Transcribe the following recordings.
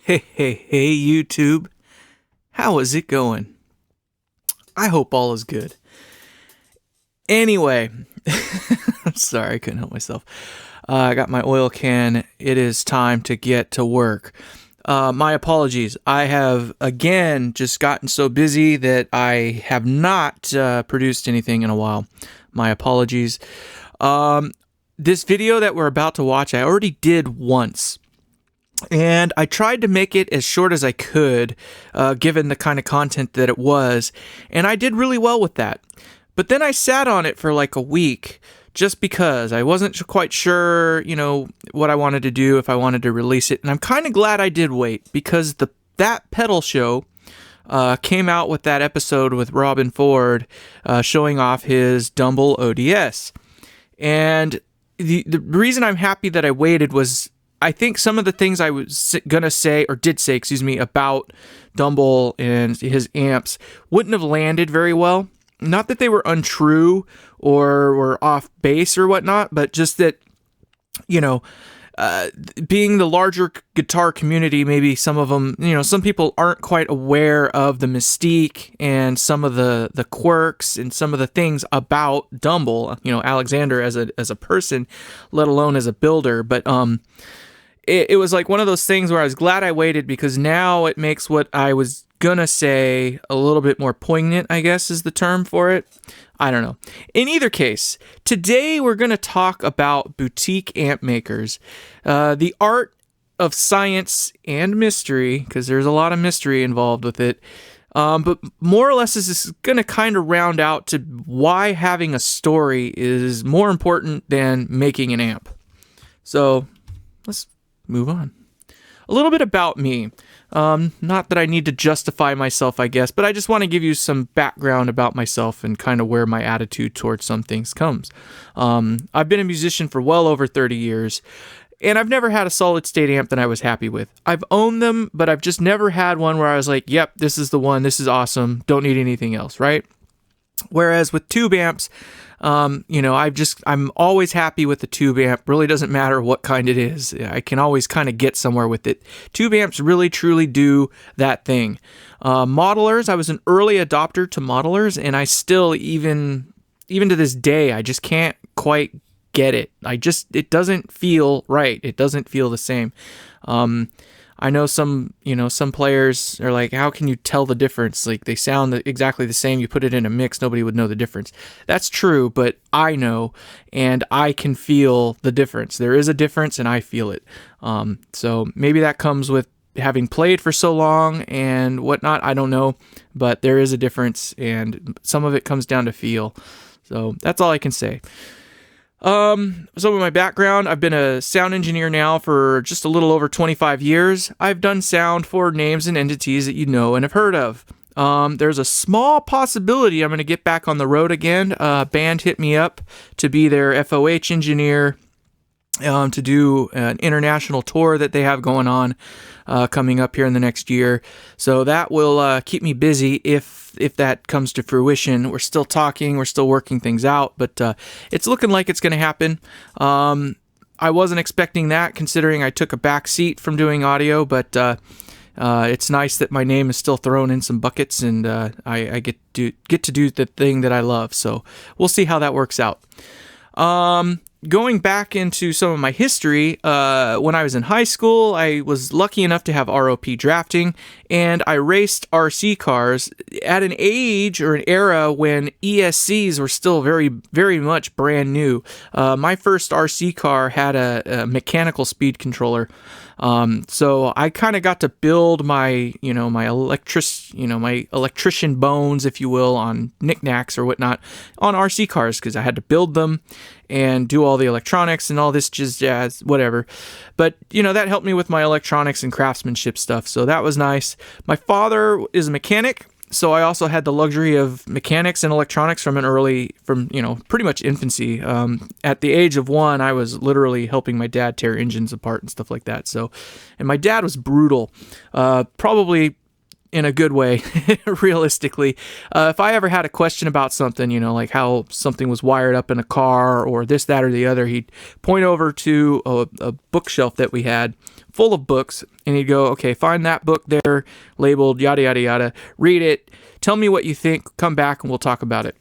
Hey, YouTube. How is it going? I hope all is good. Anyway, I'm sorry, I couldn't help myself. I got my oil can. It is time to get to work. My apologies. I have, again, just gotten so busy that I have not produced anything in a while. My apologies. This video that we're about to watch, I already did once. And I tried to make it as short as I could, given the kind of content that it was, and I did really well with that. But then I sat on it for like a week, just because I wasn't quite sure, what I wanted to do, if I wanted to release it. And I'm kind of glad I did wait, because that pedal show came out with that episode with Robin Ford showing off his Dumble ODS. And the reason I'm happy that I waited was, I think some of the things I was going to say, or did say, about Dumble and his amps wouldn't have landed very well. Not that they were untrue or were off base or whatnot, but just that, being the larger guitar community, maybe some of them, some people aren't quite aware of the mystique and some of the quirks and some of the things about Dumble, Alexander as a person, let alone as a builder. But, it was like one of those things where I was glad I waited, because now it makes what I was gonna say a little bit more poignant, I guess is the term for it. I don't know. In either case, today we're gonna talk about boutique amp makers, the art of science and mystery, because there's a lot of mystery involved with it. But more or less, this is going to kind of round out to why having a story is more important than making an amp. So let's move on. A little bit about me. Not that I need to justify myself, I guess, but I just want to give you some background about myself and kind of where my attitude towards some things comes. I've been a musician for well over 30 years, and I've never had a solid state amp that I was happy with. I've owned them, but I've just never had one where I was like, yep, this is the one, this is awesome, don't need anything else, right? Whereas with tube amps, I'm always happy with the tube amp. Really doesn't matter what kind it is. I can always kind of get somewhere with it. Tube amps really, truly do that thing. Modelers, I was an early adopter to modelers, and I still, even to this day, I just can't quite get it. It doesn't feel right. It doesn't feel the same. I know some players are like, how can you tell the difference? Like, they sound exactly the same. You put it in a mix, nobody would know the difference. That's true, but I know, and I can feel the difference. There is a difference, and I feel it. So maybe that comes with having played for so long and whatnot. I don't know, but there is a difference, and some of it comes down to feel. So that's all I can say. Some of my background, I've been a sound engineer now for just a little over 25 years. I've done sound for names and entities that you know and have heard of. There's a small possibility I'm going to get back on the road again. A band hit me up to be their FOH engineer, to do an international tour that they have going on, coming up here in the next year. So that will keep me busy if that comes to fruition. We're still talking, we're still working things out, but it's looking like it's going to happen. I wasn't expecting that, considering I took a back seat from doing audio, but it's nice that my name is still thrown in some buckets, and I get to do the thing that I love. So we'll see how that works out. Going back into some of my history, when I was in high school, I was lucky enough to have ROP drafting, and I raced RC cars at an age or an era when ESCs were still very, very much brand new. My first RC car had a mechanical speed controller. So I kind of got to build my electrician bones, if you will, on knickknacks or whatnot on RC cars, because I had to build them and do all the electronics and all this jazz, whatever. But, that helped me with my electronics and craftsmanship stuff, so that was nice. My father is a mechanic, so I also had the luxury of mechanics and electronics from pretty much infancy. At the age of 1, I was literally helping my dad tear engines apart and stuff like that. So, and my dad was brutal. Probably in a good way, realistically. If I ever had a question about something, like how something was wired up in a car or this, that, or the other, he'd point over to a bookshelf that we had full of books, and he'd go, okay, find that book there labeled yada, yada, yada, read it, tell me what you think, come back and we'll talk about it.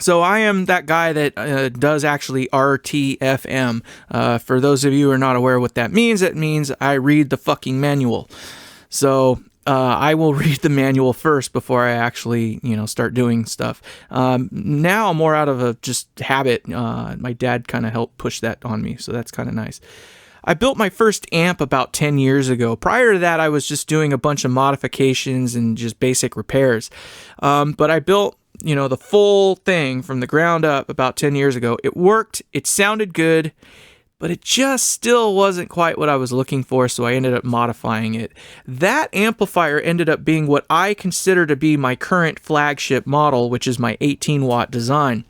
So I am that guy that does actually RTFM. For those of you who are not aware what that means, it means I read the fucking manual. So I will read the manual first before I actually, start doing stuff. Now more out of a just habit. My dad kind of helped push that on me, so that's kind of nice. I built my first amp about 10 years ago. Prior to that, I was just doing a bunch of modifications and just basic repairs. But I built, the full thing from the ground up about 10 years ago. It worked. It sounded good, but it just still wasn't quite what I was looking for, so I ended up modifying it. That amplifier ended up being what I consider to be my current flagship model, which is my 18-watt design.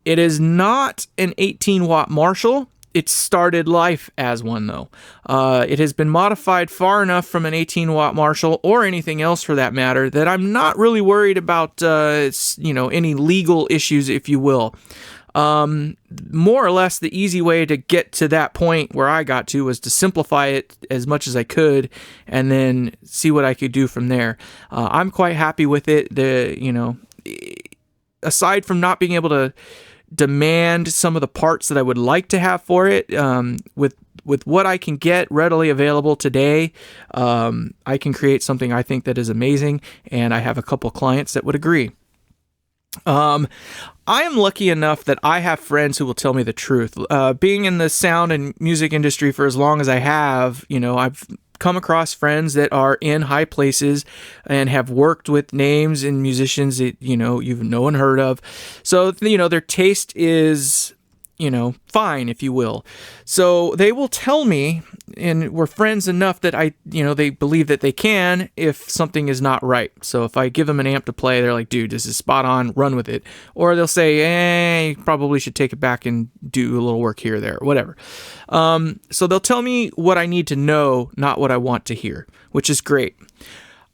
It is not an 18-watt Marshall. It started life as one, though. It has been modified far enough from an 18-watt Marshall, or anything else for that matter, that I'm not really worried about, any legal issues, if you will. More or less, the easy way to get to that point where I got to was to simplify it as much as I could, and then see what I could do from there. I'm quite happy with it. Aside from not being able to demand some of the parts that I would like to have for it, with what I can get readily available today, I can create something I think that is amazing, and I have a couple clients that would agree. I am lucky enough that I have friends who will tell me the truth. Being in the sound and music industry for as long as I have, I've come across friends that are in high places and have worked with names and musicians that, you've known and heard of. So, their taste is, fine, if you will. So they will tell me, and we're friends enough that they believe that they can if something is not right. So if I give them an amp to play, they're like, dude, this is spot on, run with it. Or they'll say, you probably should take it back and do a little work here or there, or whatever. So they'll tell me what I need to know, not what I want to hear, which is great.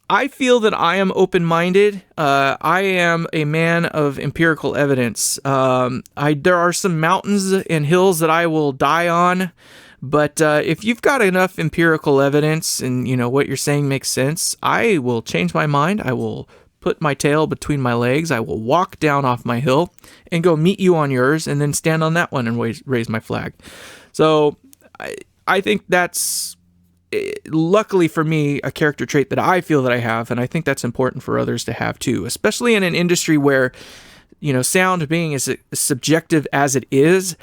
I feel that I am open-minded. I am a man of empirical evidence. There are some mountains and hills that I will die on, but if you've got enough empirical evidence and what you're saying makes sense, I will change my mind. I will put my tail between my legs. I will walk down off my hill and go meet you on yours, and then stand on that one and raise my flag. So I think that's, luckily for me, a character trait that I feel that I have, and I think that's important for others to have too, especially in an industry where, sound being as subjective as it is,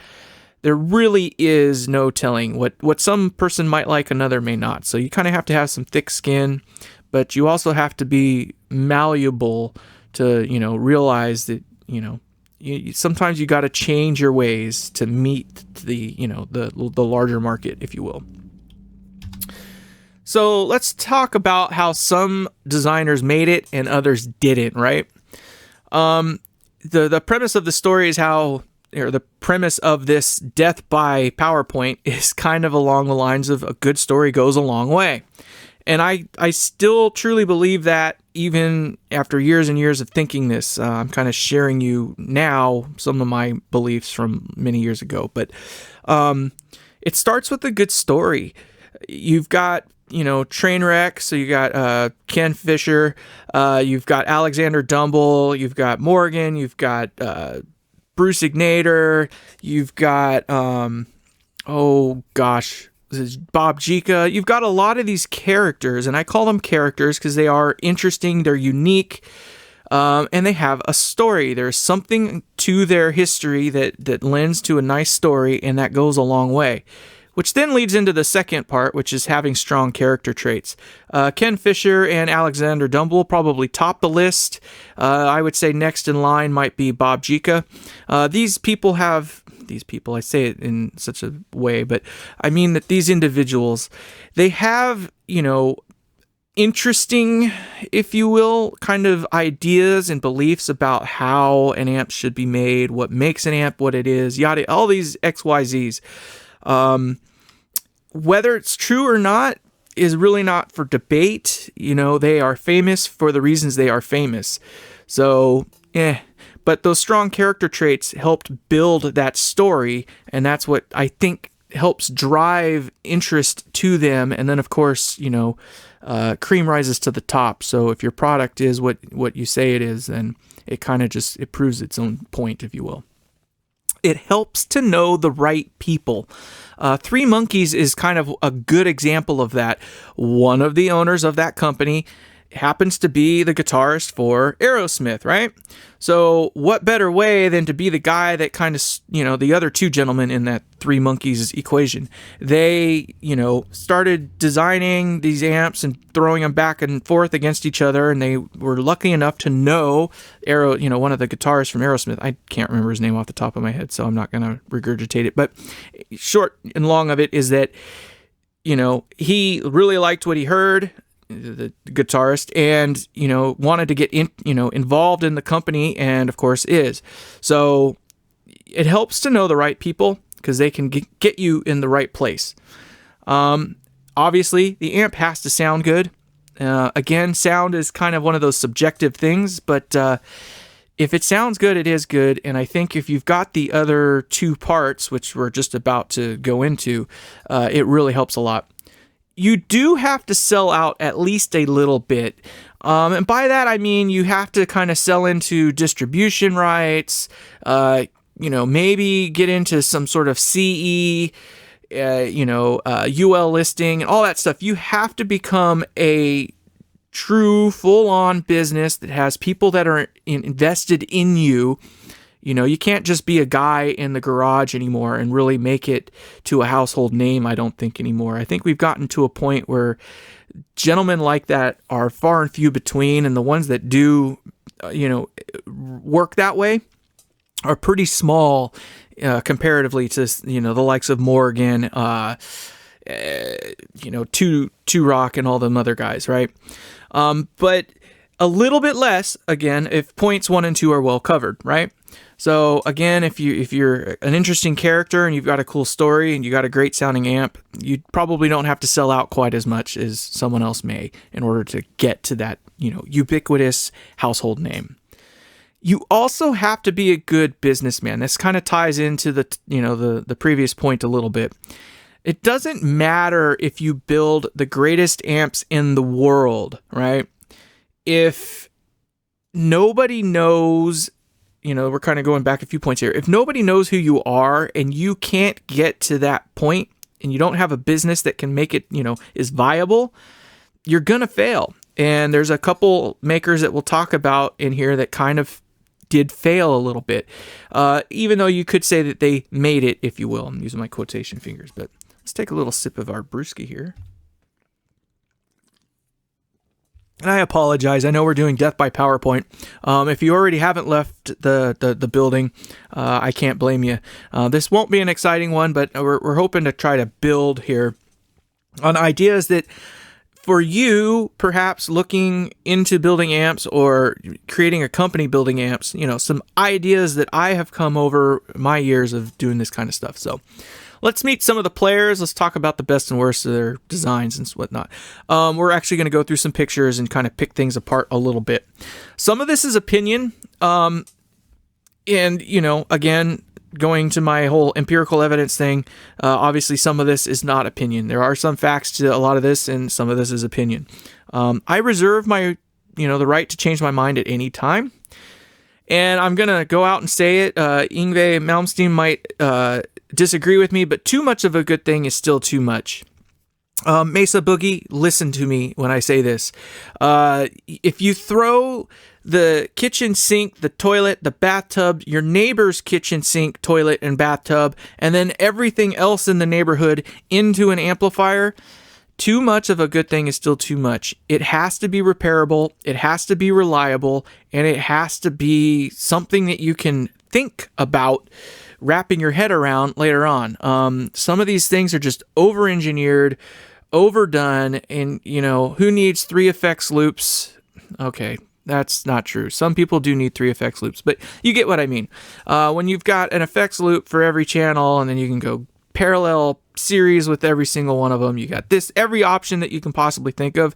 there really is no telling what some person might like, another may not. So you kind of have to have some thick skin, but you also have to be malleable to, realize that, sometimes you got to change your ways to meet the larger market, if you will. So let's talk about how some designers made it and others didn't, right? The premise of the story is the premise of this death by PowerPoint is kind of along the lines of a good story goes a long way. And I still truly believe that, even after years and years of thinking this. I'm kind of sharing you now some of my beliefs from many years ago. But it starts with a good story. You've got Trainwreck, so you got Ken Fisher, you've got Alexander Dumble, you've got Morgan, you've got Bruce Ignator, you've got this is Bob Jica. You've got a lot of these characters, and I call them characters because they are interesting, they're unique, and they have a story. There's something to their history that lends to a nice story, and that goes a long way. Which then leads into the second part, which is having strong character traits. Ken Fisher and Alexander Dumble probably top the list. I would say next in line might be Bob Jica. These people, I say it in such a way, but I mean that these individuals, they have, interesting, if you will, kind of ideas and beliefs about how an amp should be made, what makes an amp what it is, yada, all these XYZs. Whether it's true or not, is really not for debate. They are famous for the reasons they are famous. So, but those strong character traits helped build that story, and that's what I think helps drive interest to them. And then, of course, cream rises to the top. So if your product is what you say it is, then it kind of it proves its own point, if you will. It helps to know the right people. Three Monkeys is kind of a good example of that. One of the owners of that company happens to be the guitarist for Aerosmith, right? So what better way than to be the guy that kind of, the other two gentlemen in that Three Monkeys equation. They, started designing these amps and throwing them back and forth against each other, and they were lucky enough to know one of the guitarists from Aerosmith. I can't remember his name off the top of my head, so I'm not going to regurgitate it. But short and long of it is that, he really liked what he heard, the guitarist, and wanted to get involved in the company, and of course is. So it helps to know the right people because they can get you in the right place. Obviously the amp has to sound good. Again, sound is kind of one of those subjective things, but if it sounds good, it is good. And I think if you've got the other two parts, which we're just about to go into, it really helps a lot. You do have to sell out at least a little bit. And by that, I mean you have to kind of sell into distribution rights, maybe get into some sort of CE, UL listing, and all that stuff. You have to become a true, full-on business that has people that are invested in you. You can't just be a guy in the garage anymore and really make it to a household name, I don't think, anymore. I think we've gotten to a point where gentlemen like that are far and few between, and the ones that do, work that way are pretty small comparatively to, the likes of Morgan, Two Rock and all them other guys, right? But a little bit less, again, if points 1 and 2 are well covered, right? So again, if you're an interesting character and you've got a cool story and you got a great sounding amp, you probably don't have to sell out quite as much as someone else may in order to get to that, ubiquitous household name. You also have to be a good businessman. This kind of ties into the previous point a little bit. It doesn't matter if you build the greatest amps in the world, right? If nobody knows, we're kind of going back a few points here. If nobody knows who you are and you can't get to that point and you don't have a business that can make it, is viable, you're going to fail. And there's a couple makers that we'll talk about in here that kind of did fail a little bit, even though you could say that they made it, if you will. I'm using my quotation fingers, but let's take a little sip of our brewski here. And I apologize. I know we're doing Death by PowerPoint. If you already haven't left the building, I can't blame you. This won't be an exciting one, but we're hoping to try to build here on ideas that, for you, perhaps looking into building amps or creating a company building amps, some ideas that I have come over my years of doing this kind of stuff. So let's meet some of the players. Let's talk about the best and worst of their designs and whatnot. We're actually going to go through some pictures and kind of pick things apart a little bit. Some of this is opinion. And, again, going to my whole empirical evidence thing, obviously some of this is not opinion. There are some facts to a lot of this, and some of this is opinion. I reserve my, the right to change my mind at any time. And I'm going to go out and say it. Yngwie Malmsteen might disagree with me, but too much of a good thing is still too much. Mesa Boogie, listen to me when I say this. If you throw the kitchen sink, the toilet, the bathtub, your neighbor's kitchen sink, toilet, and bathtub, and then everything else in the neighborhood into an amplifier, too much of a good thing is still too much. It has to be repairable, it has to be reliable, and it has to be something that you can think about wrapping your head around later on. Some of these things are just over-engineered, overdone, and, who needs 3 effects loops? Okay, that's not true. Some people do need 3 effects loops, but you get what I mean. When you've got an effects loop for every channel, and then you can go parallel series with every single one of them. You got this, every option that you can possibly think of.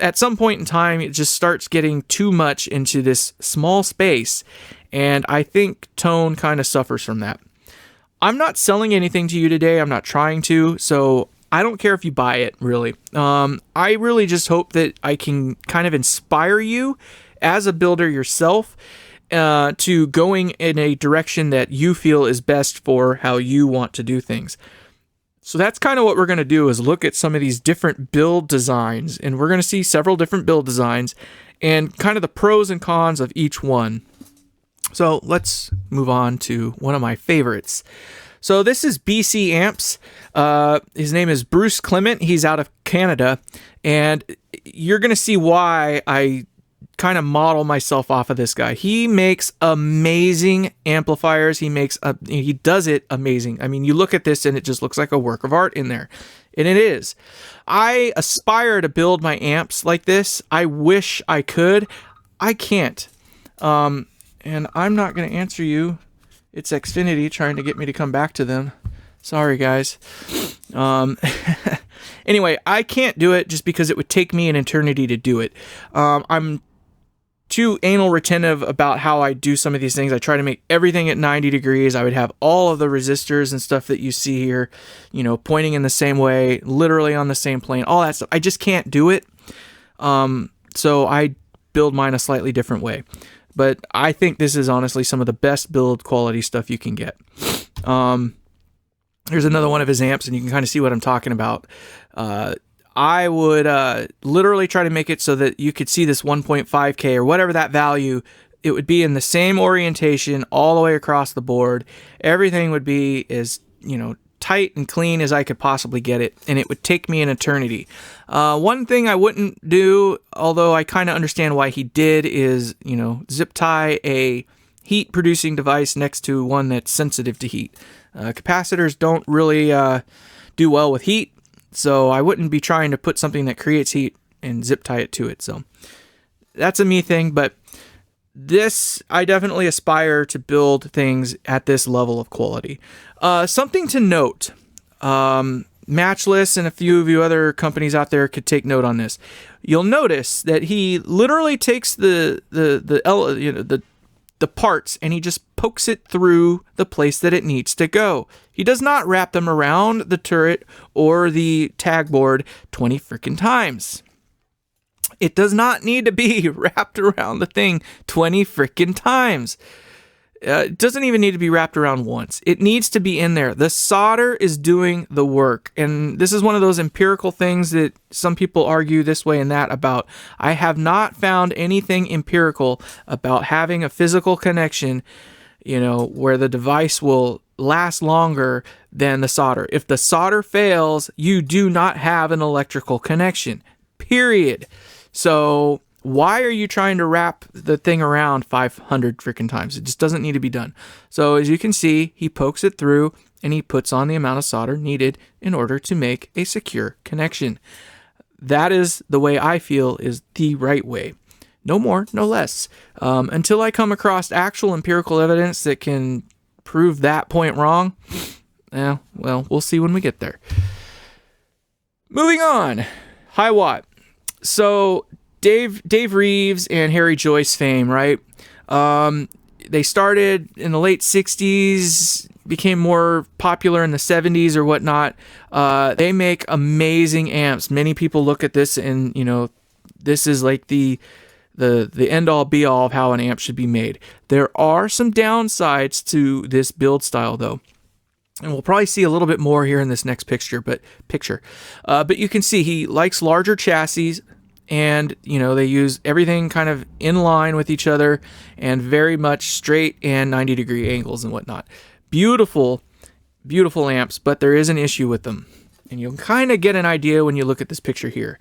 At some point in time, it just starts getting too much into this small space, and I think tone kind of suffers from that. I'm not selling anything to you today. I'm not trying to, so I don't care if you buy it, really. I really just hope that I can kind of inspire you as a builder yourself to going in a direction that you feel is best for how you want to do things. So that's kind of what we're going to do, is look at some of these different build designs, and we're going to see several different build designs and kind of the pros and cons of each one. So let's move on to one of my favorites. So this is BC Amps. His name is Bruce Clement. He's out of Canada, and you're going to see why I kind of model myself off of this guy. He makes amazing amplifiers. He does it amazing. I mean, you look at this and it just looks like a work of art in there. And it is. I aspire to build my amps like this. I wish I could. I can't. And I'm not going to answer you. It's Xfinity trying to get me to come back to them. Sorry, guys. Anyway, I can't do it just because it would take me an eternity to do it. I'm too anal retentive about how I do some of these things. I try to make everything at 90 degrees. I would have all of the resistors and stuff that you see here, pointing in the same way, literally on the same plane, all that stuff. I just can't do it. So I build mine a slightly different way. But I think this is honestly some of the best build quality stuff you can get. Here's another one of his amps, and you can kind of see what I'm talking about. I would literally try to make it so that you could see this 1.5K or whatever that value. It would be in the same orientation all the way across the board. Everything would be as, tight and clean as I could possibly get it, and it would take me an eternity. One thing I wouldn't do, although I kind of understand why he did, is, zip tie a heat-producing device next to one that's sensitive to heat. Capacitors don't really do well with heat, so I wouldn't be trying to put something that creates heat and zip tie it to it. So that's a me thing, but this, I definitely aspire to build things at this level of quality. Something to note, Matchless and a few of you other companies out there could take note on this. You'll notice that he literally takes the parts and he just pokes it through the place that it needs to go. He does not wrap them around the turret or the tag board 20 freaking times. It does not need to be wrapped around the thing 20 freaking times. It doesn't even need to be wrapped around once. It needs to be in there. The solder is doing the work. And this is one of those empirical things that some people argue this way and that about. I have not found anything empirical about having a physical connection, where the device will last longer than the solder. If the solder fails, you do not have an electrical connection. Period. So why are you trying to wrap the thing around 500 freaking times? It just doesn't need to be done. So as you can see, he pokes it through and he puts on the amount of solder needed in order to make a secure connection. That is the way I feel is the right way. No more, no less. Until I come across actual empirical evidence that can prove that point wrong, well, we'll see when we get there. Moving on. High watt. So Dave Reeves and Harry Joyce fame, right? They started in the late 60s, became more popular in the 70s or whatnot. They make amazing amps. Many people look at this and, this is like the end-all be-all of how an amp should be made. There are some downsides to this build style, though. And we'll probably see a little bit more here in this next picture. But you can see he likes larger chassis. And, they use everything kind of in line with each other and very much straight and 90-degree angles and whatnot. Beautiful, beautiful amps, but there is an issue with them. And you'll kind of get an idea when you look at this picture here.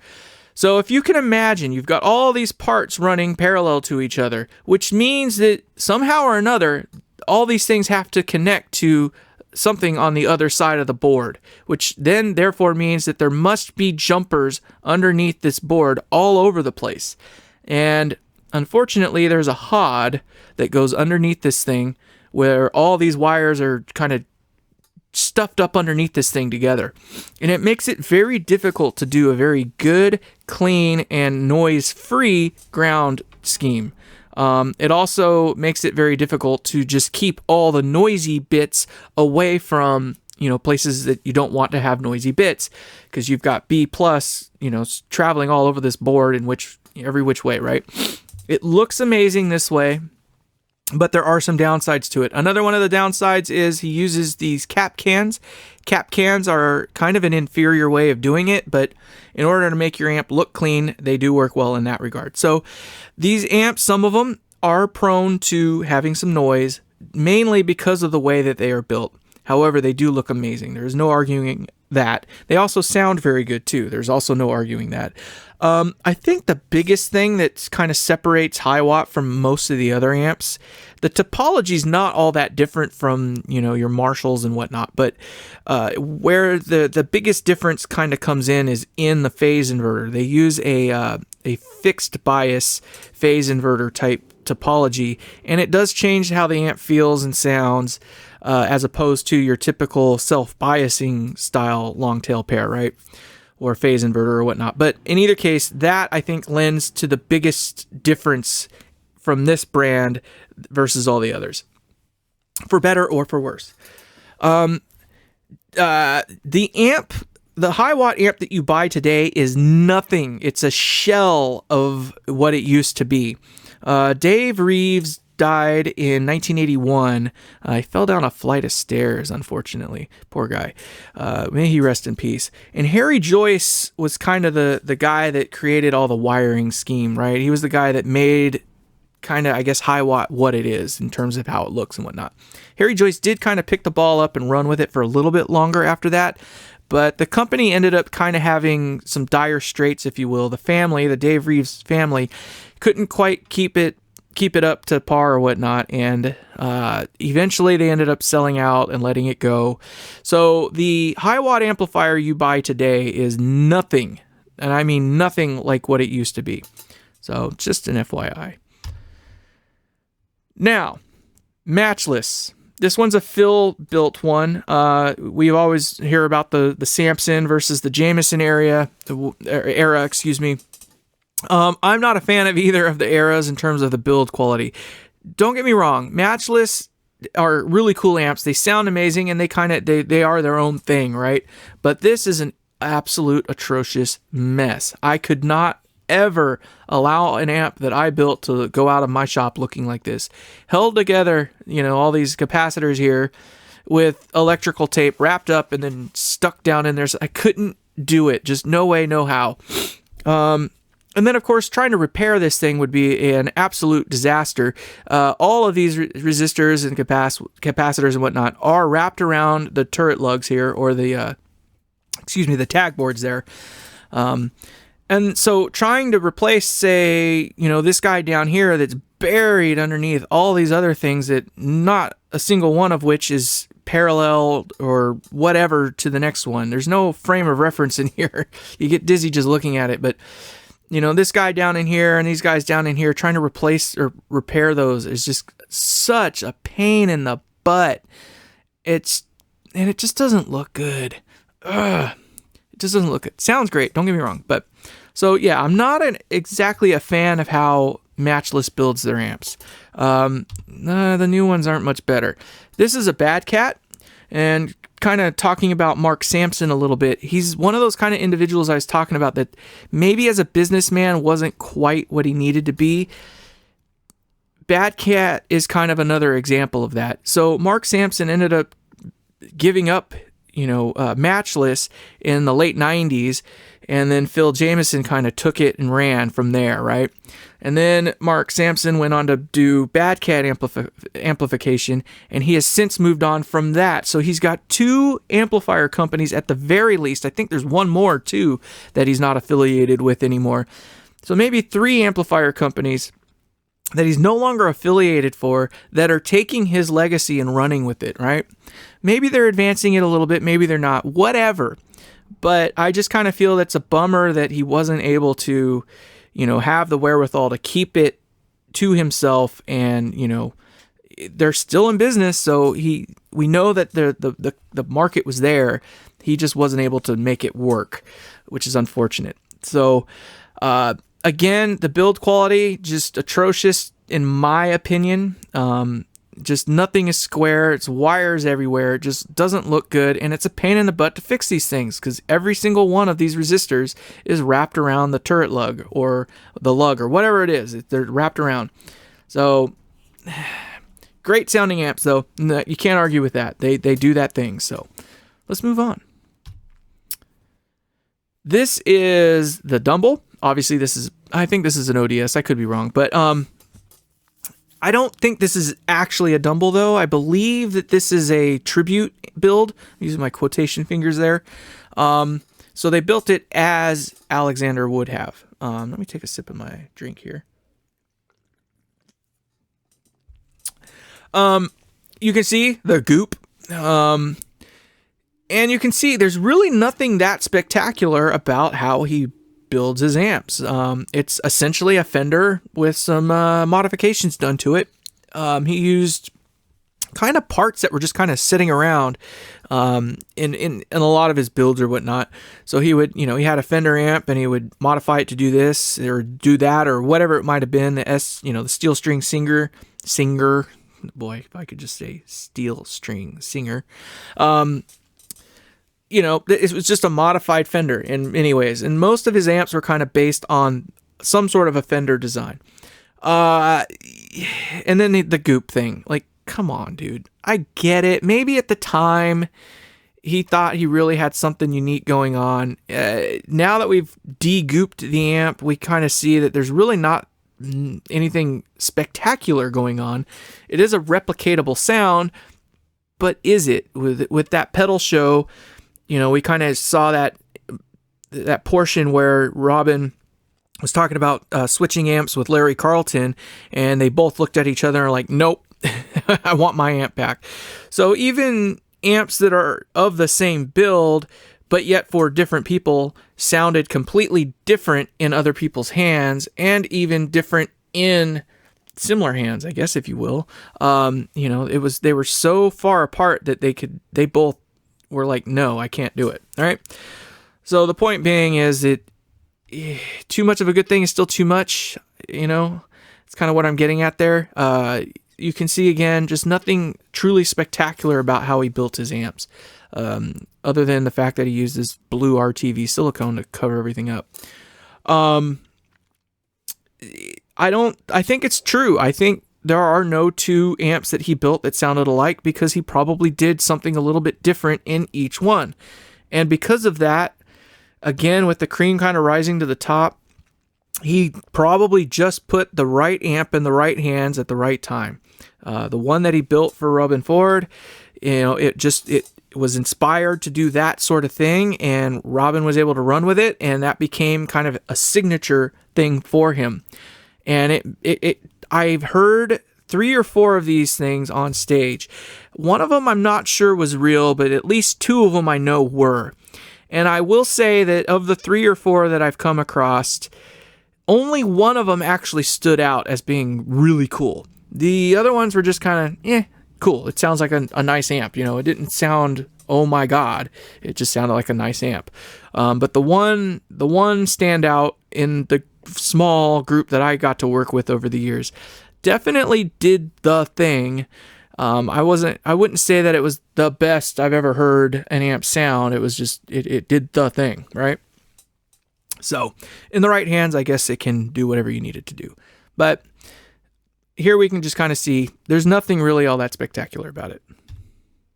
So if you can imagine, you've got all these parts running parallel to each other, which means that somehow or another, all these things have to connect to something on the other side of the board, which then therefore means that there must be jumpers underneath this board all over the place. And unfortunately, there's a hod that goes underneath this thing where all these wires are kind of stuffed up underneath this thing together. And it makes it very difficult to do a very good, clean, and noise-free ground scheme. It also makes it very difficult to just keep all the noisy bits away from, places that you don't want to have noisy bits, because you've got B+, traveling all over this board in every which way, right? It looks amazing this way, but there are some downsides to it. Another one of the downsides is he uses these cap cans. Cap cans are kind of an inferior way of doing it, but in order to make your amp look clean, they do work well in that regard. So these amps, some of them are prone to having some noise, mainly because of the way that they are built. However, they do look amazing. There is no arguing that. They also sound very good too. There's also no arguing that. I think the biggest thing that kind of separates Hiwatt from most of the other amps, the topology is not all that different from, your Marshalls and whatnot, but where the biggest difference kind of comes in is in the phase inverter. They use a fixed bias phase inverter type topology, and it does change how the amp feels and sounds, as opposed to your typical self-biasing style long tail pair, right? Or phase inverter or whatnot. But in either case, that I think lends to the biggest difference from this brand versus all the others, for better or for worse. The Hiwatt amp that you buy today is nothing. It's a shell of what it used to be. Dave Reeves died in 1981. He fell down a flight of stairs, unfortunately. Poor guy. May he rest in peace. And Harry Joyce was kind of the guy that created all the wiring scheme, right? He was the guy that made kind of, I guess, Hiwatt what it is in terms of how it looks and whatnot. Harry Joyce did kind of pick the ball up and run with it for a little bit longer after that, but the company ended up kind of having some dire straits, if you will. The family, the Dave Reeves family, couldn't quite keep it up to par or whatnot, and eventually they ended up selling out and letting it go. So the Hiwatt amplifier you buy today is nothing, and I mean nothing like what it used to be. So just an FYI. Now, matchless. This one's a Phil built one. We always hear about the Samson versus the Jameson era, excuse me. I'm not a fan of either of the eras in terms of the build quality. Don't get me wrong, matchless are really cool amps. They sound amazing, and they are their own thing, right? But this is an absolute atrocious mess. I could not ever allow an amp that I built to go out of my shop looking like this. Held together, all these capacitors here with electrical tape wrapped up and then stuck down in there. So I couldn't do it. Just no way, no how. And then, of course, trying to repair this thing would be an absolute disaster. All of these resistors and capacitors and whatnot are wrapped around the turret lugs here, or the tag boards there. And so trying to replace, say, this guy down here that's buried underneath all these other things that not a single one of which is parallel or whatever to the next one. There's no frame of reference in here. You get dizzy just looking at it, but this guy down in here and these guys down in here, trying to replace or repair those is just such a pain in the butt. It just doesn't look good. Ugh. It just doesn't look good. Sounds great, don't get me wrong. But so yeah, I'm not exactly a fan of how Matchless builds their amps. The new ones aren't much better. This is a Bad Cat, and kind of talking about Mark Sampson a little bit. He's one of those kind of individuals I was talking about that maybe as a businessman wasn't quite what he needed to be. Bad Cat is kind of another example of that. So Mark Sampson ended up giving up, Matchless in the late 90s, and then Phil Jameson kind of took it and ran from there, right? And then Mark Sampson went on to do Bad Cat amplification, and he has since moved on from that. So he's got two amplifier companies at the very least. I think there's one more too that he's not affiliated with anymore. So maybe three amplifier companies that he's no longer affiliated for that are taking his legacy and running with it, right? Maybe they're advancing it a little bit, maybe they're not, whatever. But I just kind of feel that's a bummer that he wasn't able to, have the wherewithal to keep it to himself and, they're still in business. So we know that the market was there. He just wasn't able to make it work, which is unfortunate. So again, the build quality just atrocious in my opinion. Just nothing is square. It's wires everywhere. It just doesn't look good. And it's a pain in the butt to fix these things because every single one of these resistors is wrapped around the turret lug or the lug or whatever it is. They're wrapped around. So great sounding amps though. You can't argue with that. They do that thing. So let's move on. This is the Dumble. Obviously I think this is an ODS. I could be wrong, but I don't think this is actually a Dumble, though. I believe that this is a tribute build. I'm using my quotation fingers there. So they built it as Alexander would have. Let me take a sip of my drink here. You can see the goop. And you can see there's really nothing that spectacular about how he builds his amps. It's essentially a Fender with some modifications done to it. He used kind of parts that were just kind of sitting around in a lot of his builds or whatnot. So he would, he had a Fender amp and he would modify it to do this or do that or whatever it might have been. The steel string singer. Boy, if I could just say steel string singer. It was just a modified Fender in many ways. And most of his amps were kind of based on some sort of a Fender design. And then the goop thing. Like, come on, dude. I get it. Maybe at the time he thought he really had something unique going on. Now that we've de-gooped the amp, we kind of see that there's really not anything spectacular going on. It is a replicatable sound, but is it? With that pedal show, we kind of saw that portion where Robin was talking about switching amps with Larry Carlton, and they both looked at each other and were like, nope, I want my amp back. So even amps that are of the same build, but yet for different people, sounded completely different in other people's hands, and even different in similar hands, I guess, if you will. They were so far apart that they both were like, no, I can't do it. All right. So the point being is too much of a good thing is still too much. It's kind of what I'm getting at there. You can see again, just nothing truly spectacular about how he built his amps. Other than the fact that he used this blue RTV silicone to cover everything up. I think it's true. I think there are no two amps that he built that sounded alike because he probably did something a little bit different in each one. And because of that, again, with the cream kind of rising to the top, he probably just put the right amp in the right hands at the right time. The one that he built for Robin Ford, it was inspired to do that sort of thing, and Robin was able to run with it, and that became kind of a signature thing for him. And I've heard 3 or 4 of these things on stage. One of them I'm not sure was real, but at least 2 of them I know were. And I will say that of the 3 or 4 that I've come across, only one of them actually stood out as being really cool. The other ones were just kind of, cool. It sounds like a nice amp. It didn't sound, oh my God. It just sounded like a nice amp. But the one standout in the small group that I got to work with over the years definitely did the thing. I wouldn't say that it was the best I've ever heard an amp sound. It was just, it did the thing, right? So in the right hands, I guess it can do whatever you need it to do. But here we can just kind of see there's nothing really all that spectacular about it.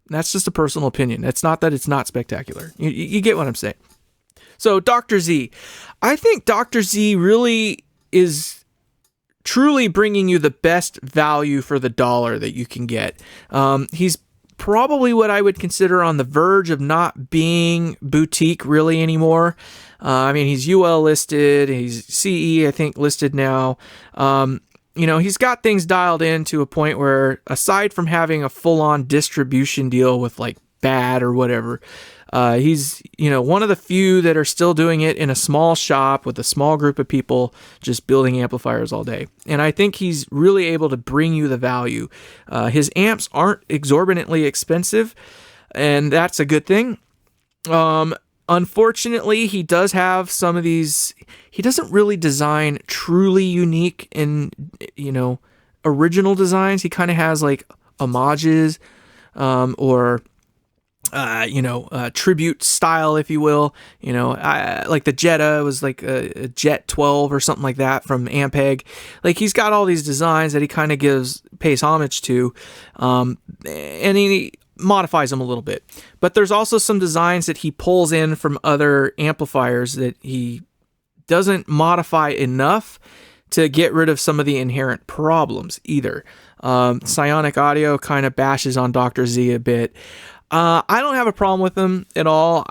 That's just a personal opinion. It's not that it's not spectacular. You get what I'm saying. So Dr. Z. I think Dr. Z really is truly bringing you the best value for the dollar that you can get. He's probably what I would consider on the verge of not being boutique really anymore. He's UL listed. He's CE, I think, listed now. He's got things dialed in to a point where, aside from having a full-on distribution deal with like BAD or whatever, He's, one of the few that are still doing it in a small shop with a small group of people just building amplifiers all day. And I think he's really able to bring you the value. His amps aren't exorbitantly expensive, and that's a good thing. Unfortunately, he does have some of these. He doesn't really design truly unique and, original designs. He kind of has like homages, or tribute style, if you will. Like the Jetta was like a Jet 12 or something like that from Ampeg. Like, he's got all these designs that he kind of pays homage to, and he modifies them a little bit. But there's also some designs that he pulls in from other amplifiers that he doesn't modify enough to get rid of some of the inherent problems either. Psionic Audio kind of bashes on Dr. Z a bit. I don't have a problem with them at all.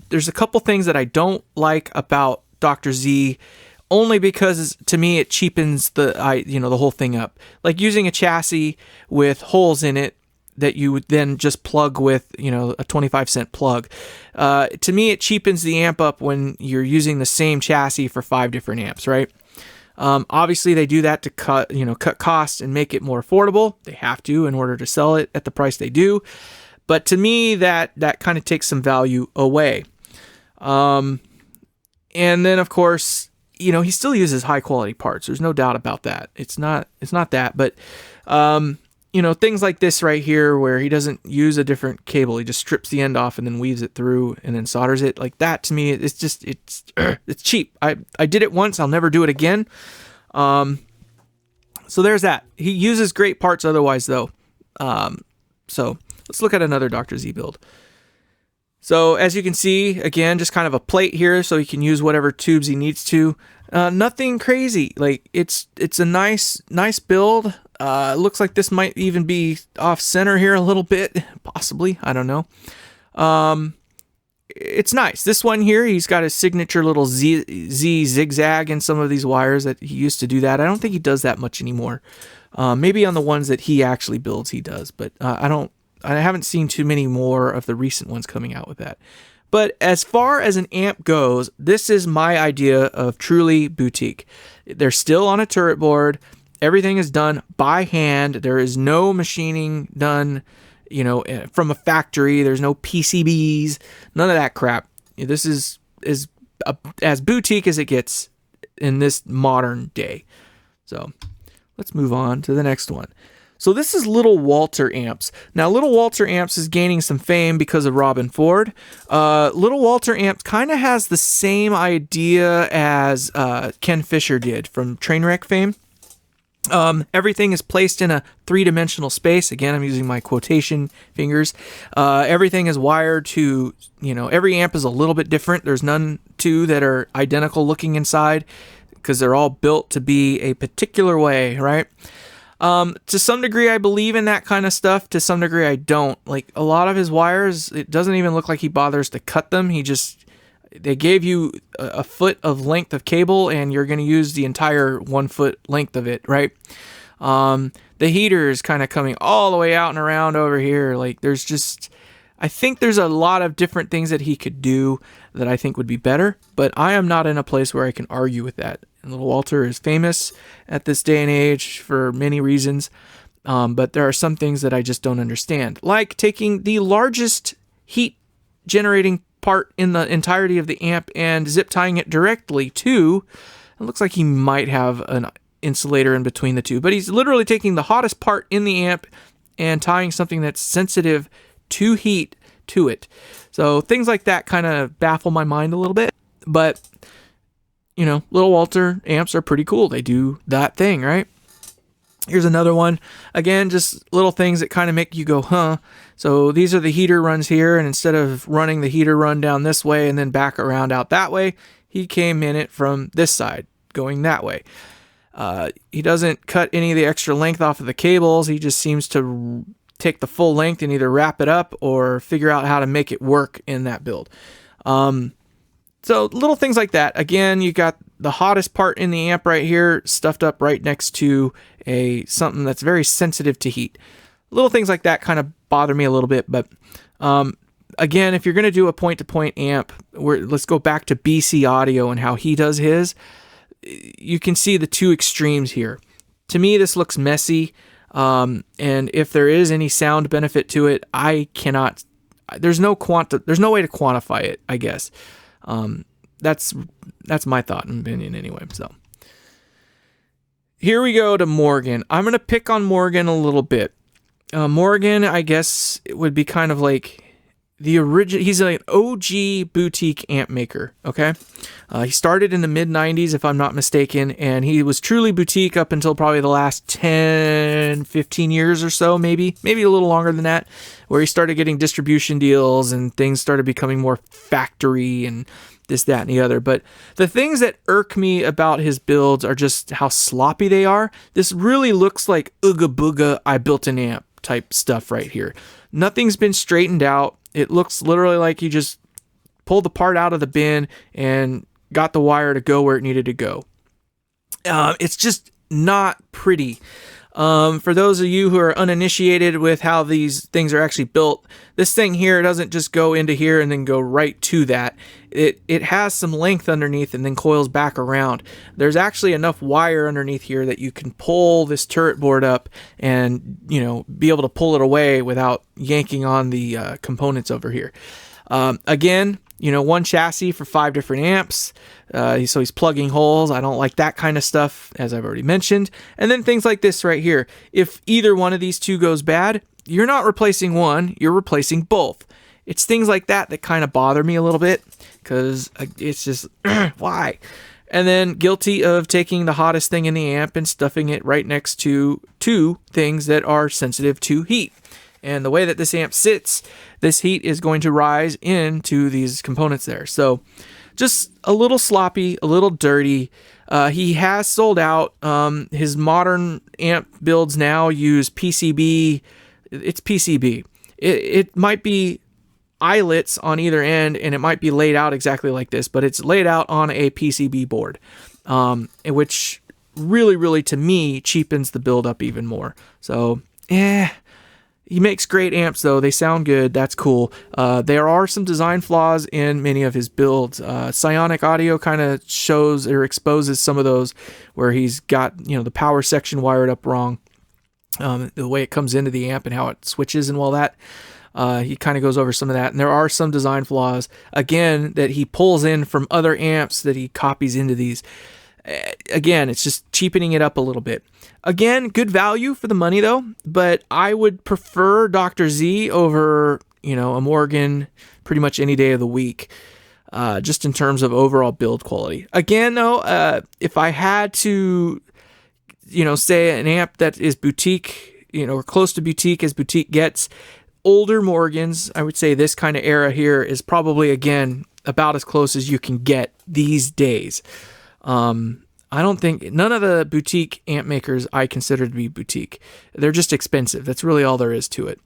There's a couple things that I don't like about Dr. Z, only because to me it cheapens the whole thing up. Like using a chassis with holes in it that you would then just plug with, a 25-cent plug. To me, it cheapens the amp up when you're using the same chassis for 5 different amps, right? Obviously, they do that to cut costs and make it more affordable. They have to in order to sell it at the price they do. But to me, that kind of takes some value away. And then, of course, he still uses high-quality parts. There's no doubt about that. It's not that, but things like this right here where he doesn't use a different cable. He just strips the end off and then weaves it through and then solders it. Like that, to me, it's cheap. I did it once. I'll never do it again. So there's that. He uses great parts otherwise, though. So let's look at another Dr. Z build. So as you can see, again, just kind of a plate here so he can use whatever tubes he needs to. Nothing crazy. Like it's a nice build. It looks like this might even be off center here a little bit, possibly. I don't know. It's nice. This one here, he's got his signature little Z zigzag in some of these wires that he used to do that. I don't think he does that much anymore. Maybe on the ones that he actually builds, he does, but I haven't seen too many more of the recent ones coming out with that. But as far as an amp goes, this is my idea of truly boutique. They're still on a turret board. Everything is done by hand. There is no machining done, from a factory. There's no PCBs, none of that crap. This is as boutique as it gets in this modern day. So let's move on to the next one. So this is Little Walter Amps. Now, Little Walter Amps is gaining some fame because of Robin Ford. Little Walter Amps kind of has the same idea as Ken Fisher did from Trainwreck fame. Everything is placed in a 3-dimensional space. Again, I'm using my quotation fingers. Everything is wired to, every amp is a little bit different. There's none two that are identical looking inside because they're all built to be a particular way, right? To some degree, I believe in that kind of stuff. To some degree, I don't. Like a lot of his wires, it doesn't even look like he bothers to cut them. They gave you a foot of length of cable and you're going to use the entire 1 foot length of it, right? The heater is kind of coming all the way out and around over here. Like I think there's a lot of different things that he could do that I think would be better, but I am not in a place where I can argue with that. And Little Walter is famous at this day and age for many reasons, but there are some things that I just don't understand, like taking the largest heat generating part in the entirety of the amp and zip tying it directly to, it looks like he might have an insulator in between the two, but he's literally taking the hottest part in the amp and tying something that's sensitive to heat to it. So things like that kind of baffle my mind a little bit, but Little Walter amps are pretty cool. They do that thing, right? Here's another one. Again, just little things that kind of make you go, huh? So these are the heater runs here, and instead of running the heater run down this way and then back around out that way, he came in it from this side, going that way. He doesn't cut any of the extra length off of the cables. He just seems to take the full length and either wrap it up or figure out how to make it work in that build. So little things like that. Again, you got the hottest part in the amp right here stuffed up right next to something that's very sensitive to heat. Little things like that kind of bother me a little bit, but Again, if you're going to do a point-to-point amp, let's go back to BC Audio and how he does his. You can see the two extremes here. To me, this looks messy, and if there is any sound benefit to it, I cannot. There's no way to quantify it, I guess. That's my thought and opinion anyway. So here we go to Morgan. I'm going to pick on Morgan a little bit. Morgan, I guess, it would be kind of like the original. He's an OG boutique amp maker, okay? He started in the mid-90s, if I'm not mistaken, and he was truly boutique up until probably the last 10, 15 years or so, maybe a little longer than that, where he started getting distribution deals and things started becoming more factory and this, that, and the other. But the things that irk me about his builds are just how sloppy they are. This really looks like Ooga Booga, I built an amp type stuff right here. Nothing's been straightened out. It looks literally like he just pulled the part out of the bin and got the wire to go where it needed to go. It's just not pretty. For those of you who are uninitiated with how these things are actually built, this thing here doesn't just go into here and then go right to that. It has some length underneath and then coils back around. There's actually enough wire underneath here that you can pull this turret board up and, be able to pull it away without yanking on the components over here. Again, one chassis for 5 different amps. So he's plugging holes. I don't like that kind of stuff, as I've already mentioned. And then things like this right here. If either one of these two goes bad, you're not replacing one, you're replacing both. It's things like that that kind of bother me a little bit, because it's just, why? And then guilty of taking the hottest thing in the amp and stuffing it right next to two things that are sensitive to heat. And the way that this amp sits, this heat is going to rise into these components there. So just a little sloppy, a little dirty. He has sold out. His modern amp builds now use PCB. It's PCB. It might be eyelets on either end, and it might be laid out exactly like this, but it's laid out on a PCB board, which really, to me, cheapens the build up even more. So, he makes great amps, though. They sound good. That's cool. There are some design flaws in many of his builds. Psionic Audio kind of shows or exposes some of those, where he's got the power section wired up wrong. The way it comes into the amp and how it switches and all that. He kind of goes over some of that. And there are some design flaws, again, that he pulls in from other amps that he copies into these. Again, it's just cheapening it up a little bit. Again, good value for the money, though. But I would prefer Dr. Z over, a Morgan pretty much any day of the week, just in terms of overall build quality. Again, though, if I had to, say an amp that is boutique, or close to boutique as boutique gets, older Morgans, I would say this kind of era here is probably, again, about as close as you can get these days. I don't think none of the boutique amp makers I consider to be boutique. They're just expensive. That's really all there is to it.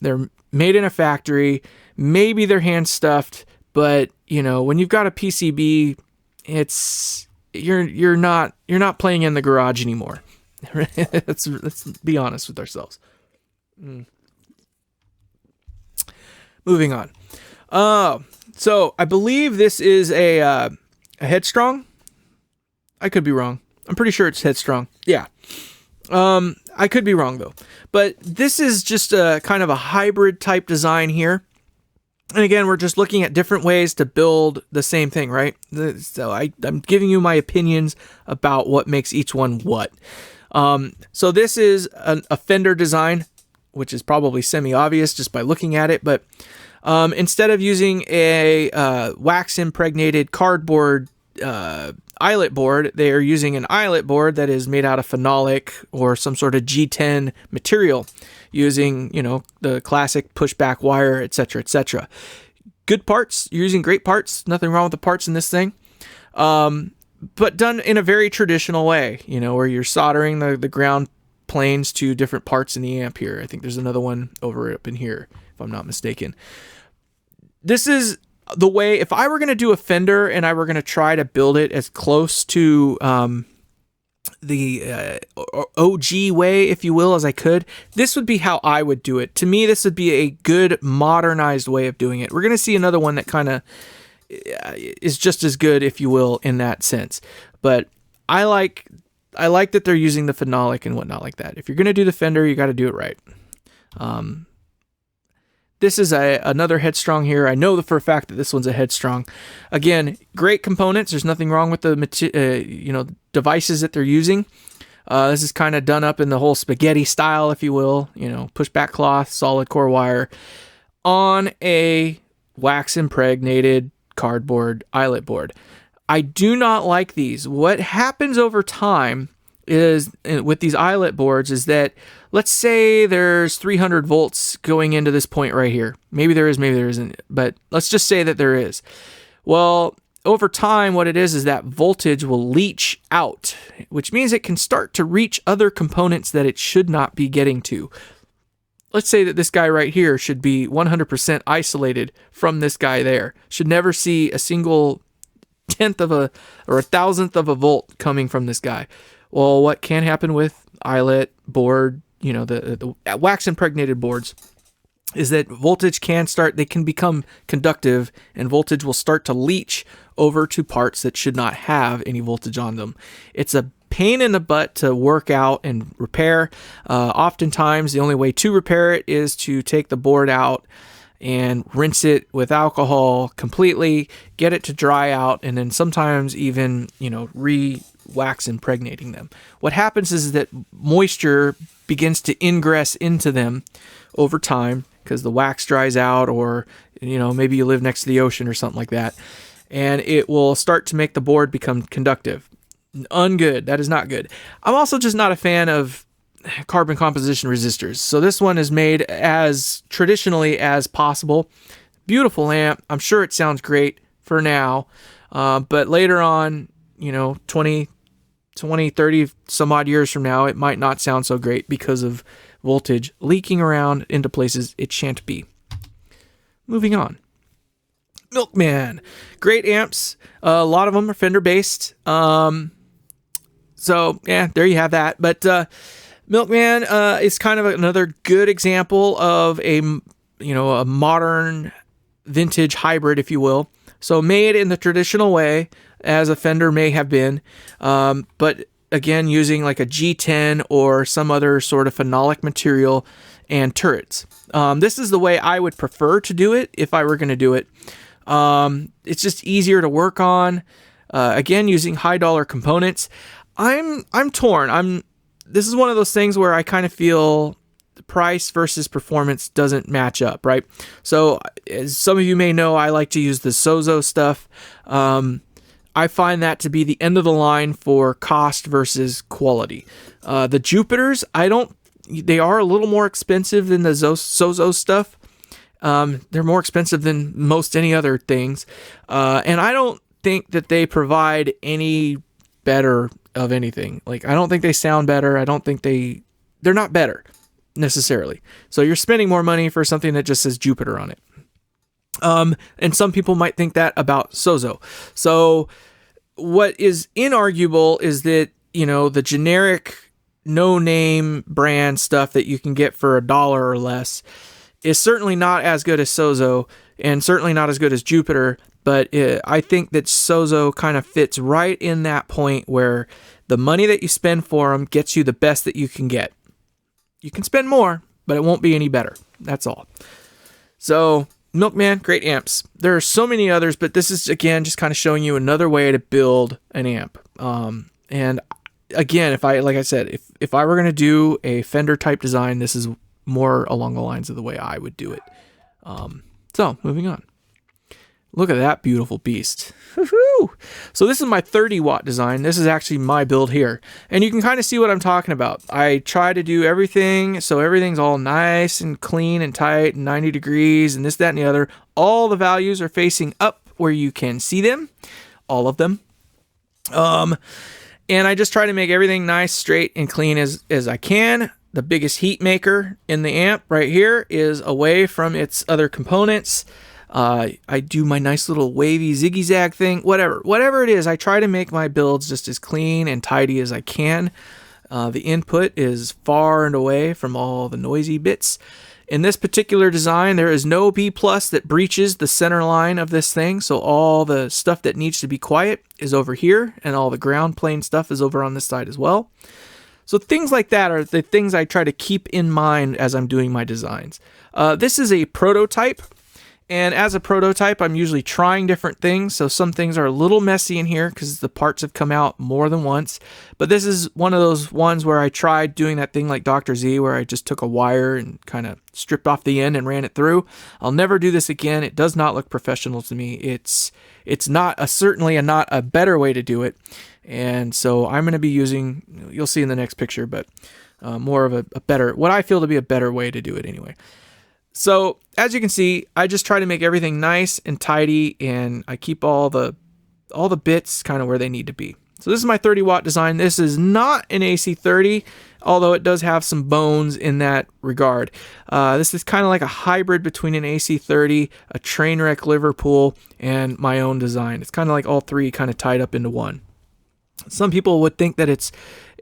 They're made in a factory. Maybe they're hand stuffed, but when you've got a PCB, you're not playing in the garage anymore. Let's be honest with ourselves. Moving on. So I believe this is a Headstrong. I could be wrong. I'm pretty sure it's Headstrong. Yeah. I could be wrong, though. But this is just a kind of a hybrid type design here. And again, we're just looking at different ways to build the same thing, right? So I'm giving you my opinions about what makes each one what. So this is a fender design, which is probably semi-obvious just by looking at it. But instead of using a wax-impregnated cardboard eyelet board, they are using an eyelet board that is made out of phenolic or some sort of G10 material, using the classic pushback wire, etc., etc. Good parts. You're using great parts. Nothing wrong with the parts in this thing, but done in a very traditional way. Where you're soldering the ground planes to different parts in the amp here. I think there's another one over up in here, if I'm not mistaken. This is the way, if I were going to do a Fender and I were going to try to build it as close to OG way, if you will, as I could, this would be how I would do it. To me, this would be a good modernized way of doing it. We're going to see another one that kind of is just as good, if you will, in that sense. But I like that they're using the phenolic and whatnot like that. If you're going to do the fender, you got to do it right. This is another Headstrong here. I know for a fact that this one's a Headstrong. Again, great components. There's nothing wrong with the devices that they're using. This is kind of done up in the whole spaghetti style, if you will. Pushback cloth, solid core wire on a wax impregnated cardboard eyelet board. I do not like these. What happens over time is with these eyelet boards is that, let's say there's 300 volts going into this point right here. Maybe there is, maybe there isn't, but let's just say that there is. Well, over time, what it is that voltage will leach out, which means it can start to reach other components that it should not be getting to. Let's say that this guy right here should be 100% isolated from this guy there. Should never see a single tenth of a thousandth of a volt coming from this guy. Well, what can happen with eyelet board, the wax impregnated boards, is that voltage they can become conductive, and voltage will start to leach over to parts that should not have any voltage on them. It's a pain in the butt to work out and repair. Oftentimes, the only way to repair it is to take the board out and rinse it with alcohol completely, get it to dry out, and then sometimes even, wax impregnating them. What happens is that moisture begins to ingress into them over time because the wax dries out, or maybe you live next to the ocean or something like that, and it will start to make the board become conductive. Ungood. That is not good. I'm also just not a fan of carbon composition resistors. So this one is made as traditionally as possible. Beautiful amp. I'm sure it sounds great for now, but later on, 20, 30 some odd years from now, it might not sound so great because of voltage leaking around into places it shan't be. Moving on. Milkman. Great amps. A lot of them are Fender based. So yeah, there you have that. But Milkman is kind of another good example of a modern vintage hybrid, if you will. So made in the traditional way, as a Fender may have been, but again, using like a G10 or some other sort of phenolic material and turrets. This is the way I would prefer to do it if I were going to do it. It's just easier to work on. Again, using high dollar components. I'm torn. This is one of those things where I kind of feel the price versus performance doesn't match up, right? So as some of you may know, I like to use the Sozo stuff. I find that to be the end of the line for cost versus quality. The Jupiters, they are a little more expensive than the Sozo stuff. They're more expensive than most any other things. And I don't think that they provide any better of anything. Like, I don't think they sound better. I don't think they're not better necessarily. So you're spending more money for something that just says Jupiter on it. And some people might think that about Sozo. So what is inarguable is that, the generic no-name brand stuff that you can get for $1 or less is certainly not as good as Sozo, and certainly not as good as Jupiter. But I think that Sozo kind of fits right in that point where the money that you spend for them gets you the best that you can get. You can spend more, but it won't be any better. That's all. So Milkman, great amps. There are so many others, but this is, again, just kind of showing you another way to build an amp. And again, if I were going to do a Fender type design, this is more along the lines of the way I would do it. So moving on. Look at that beautiful beast. Woo-hoo! So this is my 30 watt design. This is actually my build here. And you can kind of see what I'm talking about. I try to do everything so everything's all nice and clean and tight and 90 degrees and this, that, and the other. All the values are facing up where you can see them. All of them. And I just try to make everything nice, straight, and clean as I can. The biggest heat maker in the amp right here is away from its other components. I do my nice little wavy ziggy-zag thing, whatever it is. I try to make my builds just as clean and tidy as I can. The input is far and away from all the noisy bits. In this particular design, there is no B+ that breaches the center line of this thing, so all the stuff that needs to be quiet is over here, and all the ground plane stuff is over on this side as well. So things like that are the things I try to keep in mind as I'm doing my designs. This is a prototype, and as a prototype, I'm usually trying different things, so some things are a little messy in here because the parts have come out more than once. But this is one of those ones where I tried doing that thing like Dr. Z, where I just took a wire and kind of stripped off the end and ran it through. I'll never do this again. It does not look professional to me. It's not certainly not a better way to do it. And so I'm going to be using, you'll see in the next picture, but more of a better, what I feel to be a better way to do it anyway. So as you can see, I just try to make everything nice and tidy, and I keep all the bits kind of where they need to be. So this is my 30-watt design. This is not an AC30, although it does have some bones in that regard. This is kind of like a hybrid between an AC30, a Trainwreck Liverpool, and my own design. It's kind of like all three kind of tied up into one. Some people would think that it's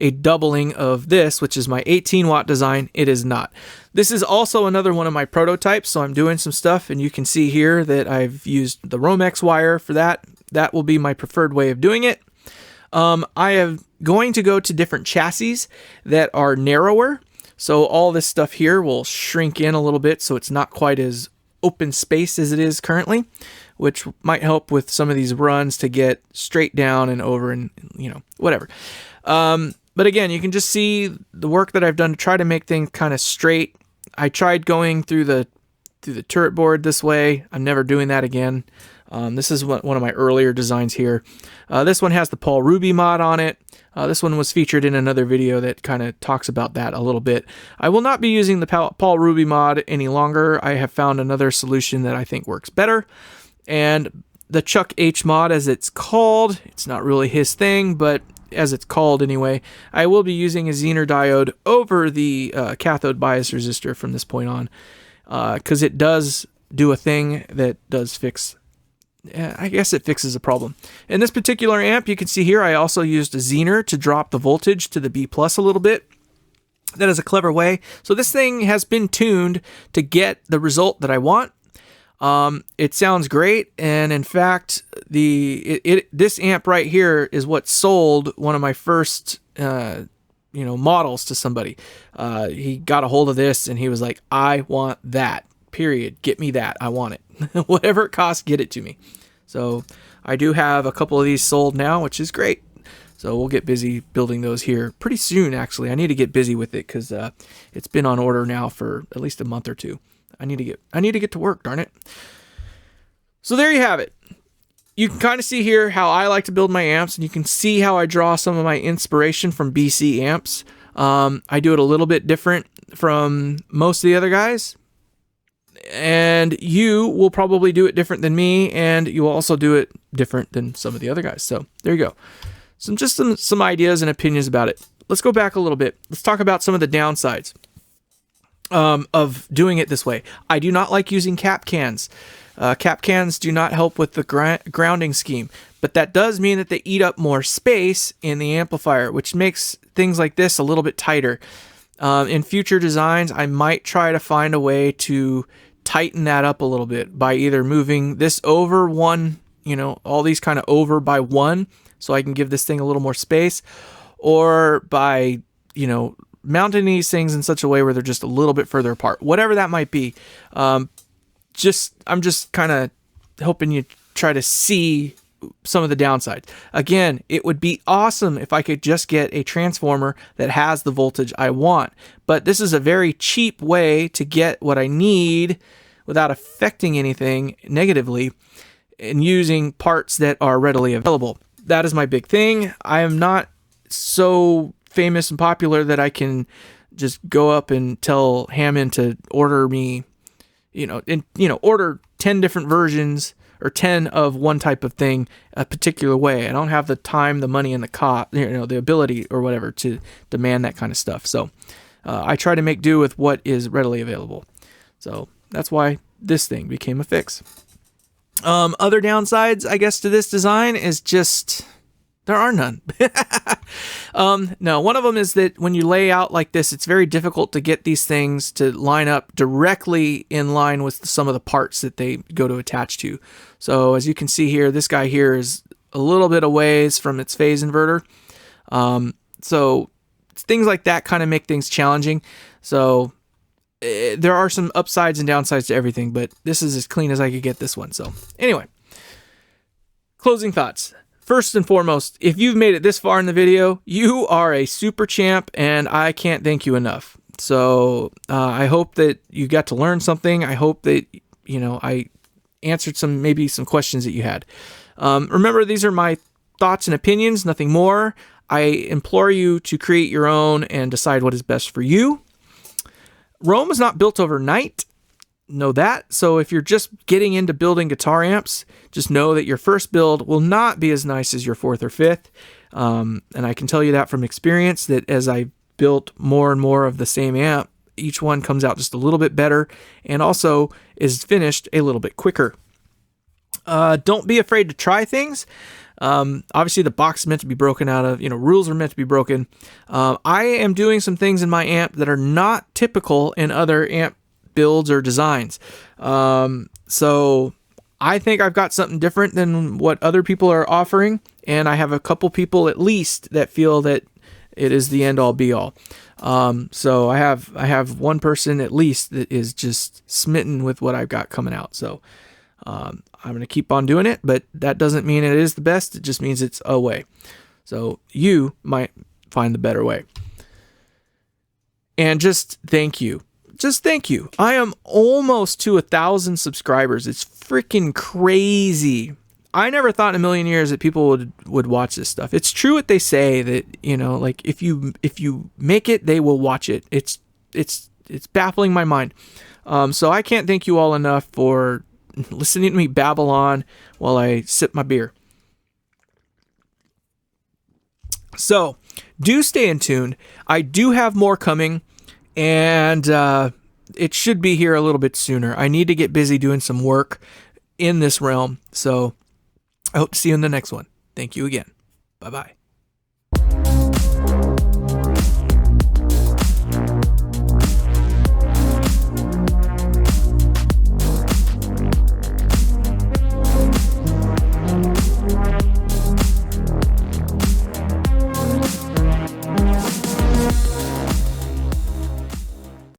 a doubling of this, which is my 18-watt design. It is not. This is also another one of my prototypes, so I'm doing some stuff, and you can see here that I've used the Romex wire for that. That will be my preferred way of doing it. I am going to go to different chassis that are narrower, so all this stuff here will shrink in a little bit, so it's not quite as open space as it is currently, which might help with some of these runs to get straight down and over and, whatever. But again, you can just see the work that I've done to try to make things kind of straight. I tried going through the turret board this way. I'm never doing that again. This is one of my earlier designs here. This one has the Paul Ruby mod on it. This one was featured in another video that kind of talks about that a little bit. I will not be using the Paul Ruby mod any longer. I have found another solution that I think works better. And the Chuck H mod, as it's called, it's not really his thing, but as it's called anyway, I will be using a Zener diode over the cathode bias resistor from this point on, because it does do a thing that does fix, I guess it fixes a problem. In this particular amp, you can see here, I also used a Zener to drop the voltage to the B+ a little bit. That is a clever way. So this thing has been tuned to get the result that I want. It sounds great, and in fact, this amp right here is what sold one of my first, models to somebody. He got a hold of this, and he was like, "I want that. Period. Get me that. I want it. Whatever it costs, get it to me." So I do have a couple of these sold now, which is great. So we'll get busy building those here pretty soon. Actually, I need to get busy with it because it's been on order now for at least a month or two. I need to get to work, darn it. So there you have it. You can kind of see here how I like to build my amps, and you can see how I draw some of my inspiration from BC amps. I do it a little bit different from most of the other guys, and you will probably do it different than me, and you will also do it different than some of the other guys. So there you go. Some ideas and opinions about it. Let's go back a little bit. Let's talk about some of the downsides of doing it this way. I do not like using cap cans. Cap cans do not help with the grounding scheme, but that does mean that they eat up more space in the amplifier, which makes things like this a little bit tighter. In future designs, I might try to find a way to tighten that up a little bit by either moving this over one, all these kind of over by one, so I can give this thing a little more space, or by, mounting these things in such a way where they're just a little bit further apart, whatever that might be. I'm just kind of hoping you try to see some of the downsides. Again, it would be awesome if I could just get a transformer that has the voltage I want, but this is a very cheap way to get what I need without affecting anything negatively and using parts that are readily available. That is my big thing. I am not so famous and popular that I can just go up and tell Hammond to order me, order 10 different versions or 10 of one type of thing a particular way. I don't have the time, the money, and the ability or whatever to demand that kind of stuff. So I try to make do with what is readily available. So that's why this thing became a fix. Other downsides, I guess, to this design is just there are none. No, one of them is that when you lay out like this, it's very difficult to get these things to line up directly in line with some of the parts that they go to attach to. So as you can see here, this guy here is a little bit away from its phase inverter. So things like that kind of make things challenging. So there are some upsides and downsides to everything, but this is as clean as I could get this one. So anyway, closing thoughts. First and foremost, if you've made it this far in the video, you are a super champ, and I can't thank you enough. So I hope that you got to learn something. I hope that, I answered maybe some questions that you had. Remember, these are my thoughts and opinions, nothing more. I implore you to create your own and decide what is best for you. Rome is not built overnight. Know that. So if you're just getting into building guitar amps, just know that your first build will not be as nice as your fourth or fifth. And I can tell you that from experience, that as I built more and more of the same amp, each one comes out just a little bit better and also is finished a little bit quicker. Don't be afraid to try things. Obviously the box is meant to be broken out of, rules are meant to be broken. I am doing some things in my amp that are not typical in other amp builds or designs. So I think I've got something different than what other people are offering. And I have a couple people at least that feel that it is the end all be all. So I have one person at least that is just smitten with what I've got coming out. So, I'm going to keep on doing it, but that doesn't mean it is the best. It just means it's a way. So you might find the better way. And just thank you. Just thank you. I am almost to 1,000 subscribers. It's freaking crazy. I never thought in a million years that people would watch this stuff. It's true what they say that, like if you make it, they will watch it. It's baffling my mind. So I can't thank you all enough for listening to me babble on while I sip my beer. So do stay in tune. I do have more coming, and it should be here a little bit sooner. I need to get busy doing some work in this realm. So I hope to see you in the next one. Thank you again. Bye-bye.